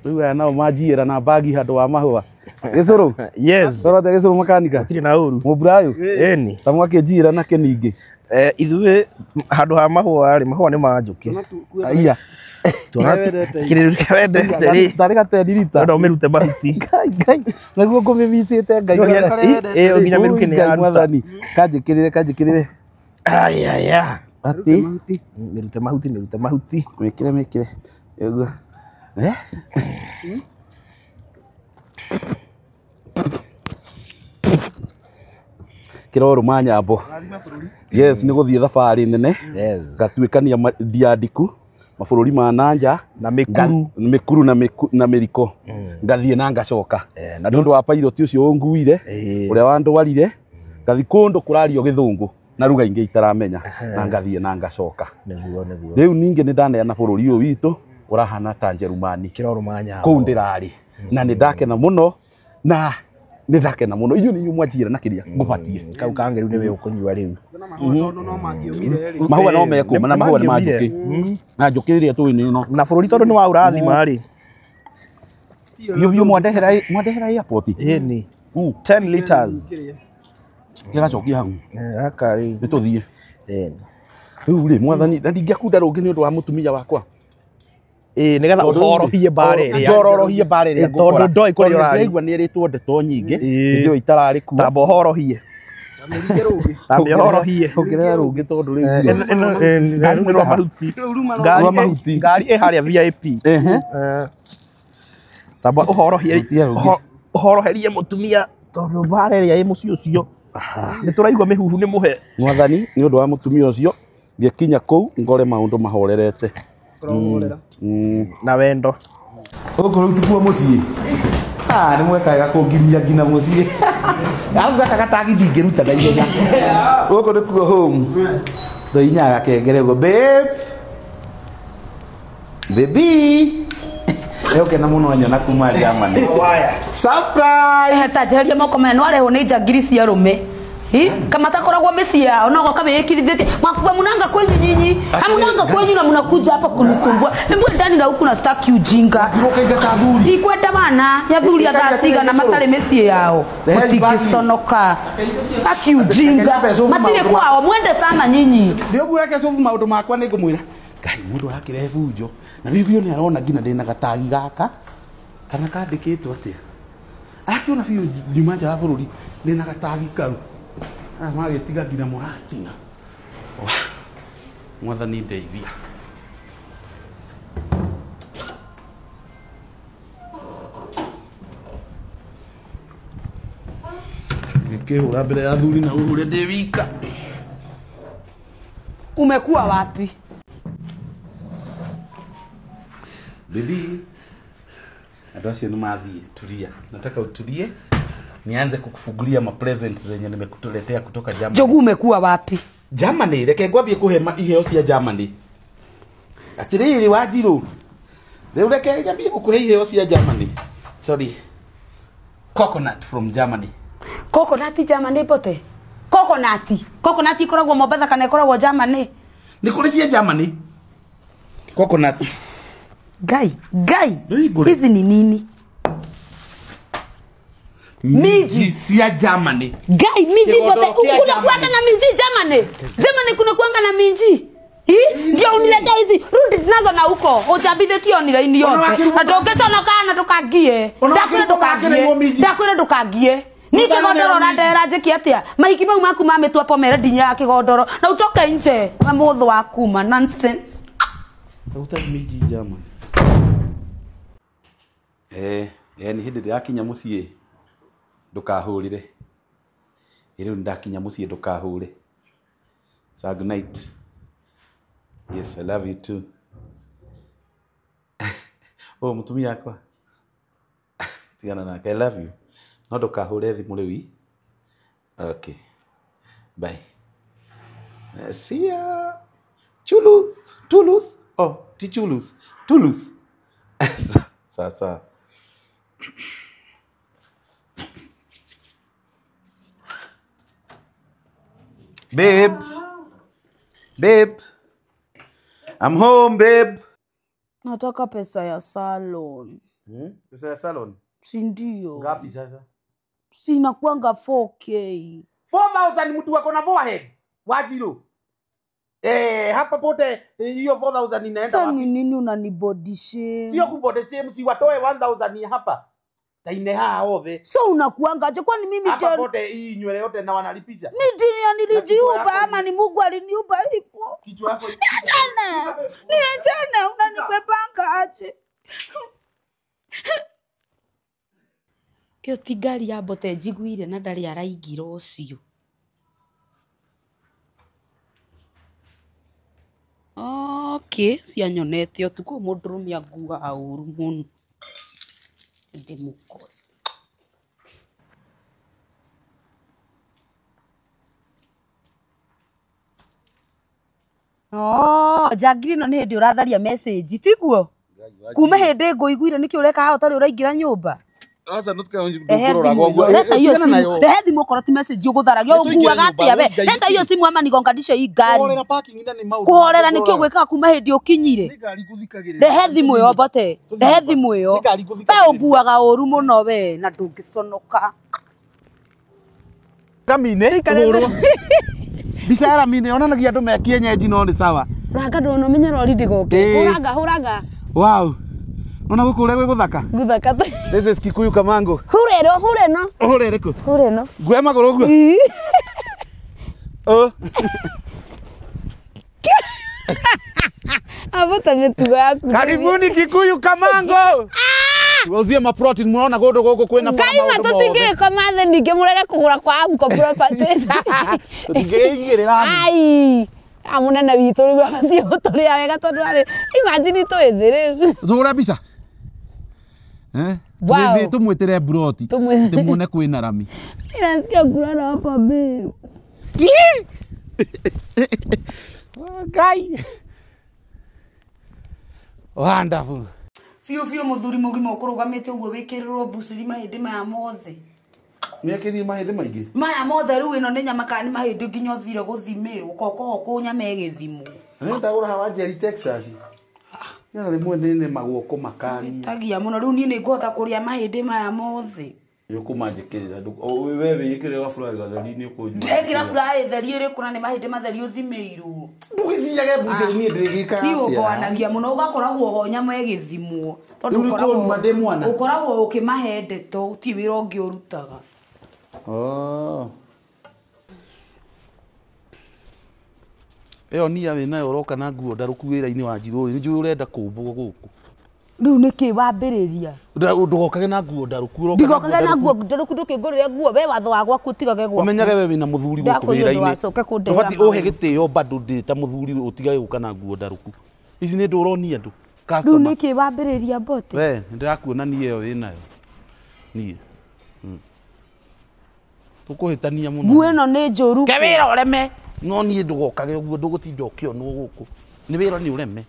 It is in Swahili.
Riu nao manjiira na bagi handu wa mahua. Gicuru? Yes. Torote gicuru makanika. Tiri na uru. Muburayo? Eni. Ta mwakinjiira na keningi. Ithuĩ handu ha mahua mahua nĩ ma njũkĩ. Aiya. Kĩrĩrĩka wendete rĩ. Tarĩ gateni rita. Ndo ũmĩrute mahuti. Ngai. Naguo ngũmĩmicĩte Ngai. Ĩyo nginya mĩrukĩ nĩ yaruta. Kanjĩkĩrĩre. Ayaya. Ati. Mĩrute mahuti. Mĩkĩre. Ũguo. Kiroro manyambo. Yes, nĩ gũthiĩ thabarĩ nene. Yes. Gatuĩkania ndiandiku mabũrũri ma nanja na mĩkuru na mĩriko. Ngathiĩ na ngacoka. Na nĩ ũndũ wa pilot ũcio ũnguire ũrĩa wandwarire ngathi kũndũ kũrario gĩthũngũ na ruga ingĩ itaramenya na ngathiĩ na ngacoka. Rĩu ningĩ nĩ ndaneana bũrũri ũyũ witũ ũrahana ta Njerumani. Kiroro manyambo. Kũu ndĩrarĩ na nĩ ndakena mũno na nĩ ndakena mũno. Inyuĩ nĩ inyuĩ mwanjĩra na kĩrĩa ngũbatie. Kau kange rĩu nĩwe ũkũnyua rĩu. Mahua no mekũma na mahua nĩ ma njũkĩ. Na njũkĩ rĩrĩa tũĩ nĩ ĩno. Na bũrũri tondũ nĩ wa ũrathima rĩ. Biũ mwandehera airport. Ĩni. 10 liters. Gĩgacokia hau. Aka rĩu. Nĩ tũthiĩ. Rĩu rĩ mwathani na ndingĩakunda rũngĩ nĩ ũndũ wa mũtumia wakwa. Nĩgetha ũhorohie bara ĩrĩa. Njororohie bara ĩrĩa ngũkora. Tondũ ndoĩ kũrĩa ũrarĩ. Ndĩraigua nĩ ĩrĩtwo ndeto nyingĩ. Hĩndĩ ĩyo itararĩ kuo. Tamba ũhorohie. Horohie. Ongerera rũngĩ tondũ rĩu. Nĩ rwa mahuti. Ngari ĩ harĩa VIP. Tamba ũhoroherie mũtumia tondũ bara ĩrĩa ĩ mũciĩ ũcio. Nĩ tũraigua mĩhuhu nĩ mũhe. Mwathani nĩ ũndũ wa mũtumia ũcio ngĩkinya kũu ngore maũndũ mahorerete. Na wendo. Gũkũ rĩu tikuo mũciĩ. Nĩ mwekaga kũngiria nginya mũciĩ. Arabu gaka gatagi ndingĩruta na ihenya. Gũkũ nĩkuo home. Tũinyaga kengere ũguo. Baby. Nĩũkena mũno nyona kuma Germany. Surprise! Tajeheria moko maya no arehwo nĩ njangiri cia rũme. Kama takoragwo mĩciĩ yao no goka wĩkirithĩtie makuwa munanga kwenyu nyinyi hamunanga kwenyu na mnakuja hapa kunisumbua nimwe ndani na huku na staki ujinga ikwenda bana yathuria thasiga na matari mĩciĩ yao mutikisonoka staki ujinga matire kwao mwende sana nyinyi ndio gureke sofu maundu makwa nĩ ngũmwĩra Ngai mũndũ arakĩrehe bunjo na bibi nĩ arona ngina ndĩna gatagi gaka kana kandĩkĩtwo atĩa akiona biũ nyuma nja ya bũrũri ndĩna gatagi kau magĩtiga nginya mũratina mwathani ndeithia nikĩhũra mbere ya thuri na ũrĩa ndĩ wika. Umekuwa wapi? Bibi andũ acio nĩ mathiĩ tulia. Nataka utulie nianze kukufungulia ma presents zenye nimekutuletea kutoka Germany. Jogu umekuwa wapi? Germany, reke ngwambie kuhe iheo cia Germany. Atiriri Wanjiru. Rĩu reke ngambie kukuhe iheo cia Germany. Sorry. Coconut from Germany. Coconut Germany pote? Coconut ikoragwo Mombasa kana ikoragwo Germany? Nĩ kũrĩ cia Germany. Coconut. Gai. Hizi ni nini? Miji cia Germany. Gai miji pote kuna kuanga na miji Germany. Germany kuna kuanga na miji. Ndio unileta hizi rudi nazo na huko. Ujabide tio ni laini yote. Na ndongeconoka na tukagie. Ndakwira ndukagie. Ni kigodoro na ndera njiki atia. Mahiki mau maku mametwa pomere dinya ya kigodoro. Na utoke nje. Na mutho wa kuma nonsense. Utaki miji Germany. Yani hindi ndakinya muciĩ ndukahurire. Rĩu ndakinya muciĩ ndukahure. So good night. Yes, I love you too. Oh, mutumia yakwa. Tigana nake, I love you. No ndukahure thimũ rĩu. Okay. Bye. See ya. Toulouse. Oh, Toulouse. Sasa. Babe. I'm home, babe. Nataka pesa ya salon. Pesa ya salon. Si ndio? Ngapi sasa? Sina kuanga 4K. 4,000 mtu wako na forehead. Wajiro. Hapa pote hiyo 4,000 inaenda wapi? Sasa ni nini unanibody shame? Sio kubody shame, si watoe 1,000 hapa. Taine ove. So unakuanga aje kwani mimi hapa pote hii nywele yote na wanalipisha. Mimi nilijiumba ama ni Mungu aliniumba hivyo? Kichwa yako. Niachane, unanipepanga aje? Yo tigari ya bote njiguire na ndari araigira ucio. Okay, cianyonete utuku mundurume agua auru muno. Ndimukore. Jagiri no ni ndi uratharia message tiguo? Kuma hindi nguiguire niki ureka haha utari uraingira nyumba. Asa nutka ndurora gogwa. Rehe thimu korwo ti message ugutharagia unguaga atia we. Reta hiyo simu ama nigonganisha hii gari. Kuhorera parking ina ni maundu. Kuhorera niki ugwikaga kuma hindi ukinyire. Ni gari kuthikagirira. Rehe thimu yo bote. Rehe thimu yo. We unguaga uru muno we na ndungiconoka. Ramine kuhorwo. Bisa Ramine onanagia andu me kienyeji no ni sawa. Ranga ndono menya rori ndigoke. Huraga. Wow. Ona gukure gwe guthaka. Guthaka. This is Kikuyu Kamango. Hureno. Hurere ku. Hureno. Gwe maguru gwe. Abota metugo yaku. Karibuni Kikuyu Kamango. Uzie ma protein muona godo gogo kwena fara maundu. Ngai matutige komathe ninge murege kugura kwa Amco Properties. Tutigirira. Ai. Amunene witu riu agathie guturia wega tondu ari imagine twithire. Thura bisa. Wow. Tumwitire broti. Timuone kwina rami. Nasikia kulala hapa babe. Guy. Wonderful. Fiu muthuri mugima ukurugamite uguo wikirirwo buciri mahindi maya mothe. Niekiri mahindi maingi. Maya mothe riu ino ni nyama kana ni mahindi nginya uthire guthimirwo koko nyama egithimo. Ni ndagura hawa Jerry Texas. Yana rimwe nene maguoko makani. Tagia muno riu ni ngota kuria mahindi maya mothe. Yukumanjikirira wewe yikire gafura gatheri ni ukunyu. Ndekira fura itheri iri kuna ni mahindi matheri uthimirwo. Ndugithiage buciri ni ndirigika atia. Ni ugwanagia muno ugakoragwo ho nyama egithimwo. Tondu ukoragwo ukimahe ndeto ti wira ungi urutaga. Eyo ni yawe nayo uroka na nguo ndaruku wira-ini wa Njirũ ni njui urenda kumbwo guku. Riu niki wambiriria? Ndugokage na nguo ndaruku uroka. Ndigokage na nguo ndaruku ndukingurire nguo we watho wa gwaku tigage gwaku. Umenyage we wina muthuri guku wira-ini. Ubati uhe gitio bado ndi ta muthuri utigage guka na nguo ndaruku. Ici ni ndu uroni andu. Riu niki wambiriria bote? We ndirakuona ni iyo winayo. Ni. Tukuhitania muno. Nguo ino ni njuru. Ke wira ureme. No ni ndugokage uguo ndugutinda ukionwo guku. Ni wira ni ureme.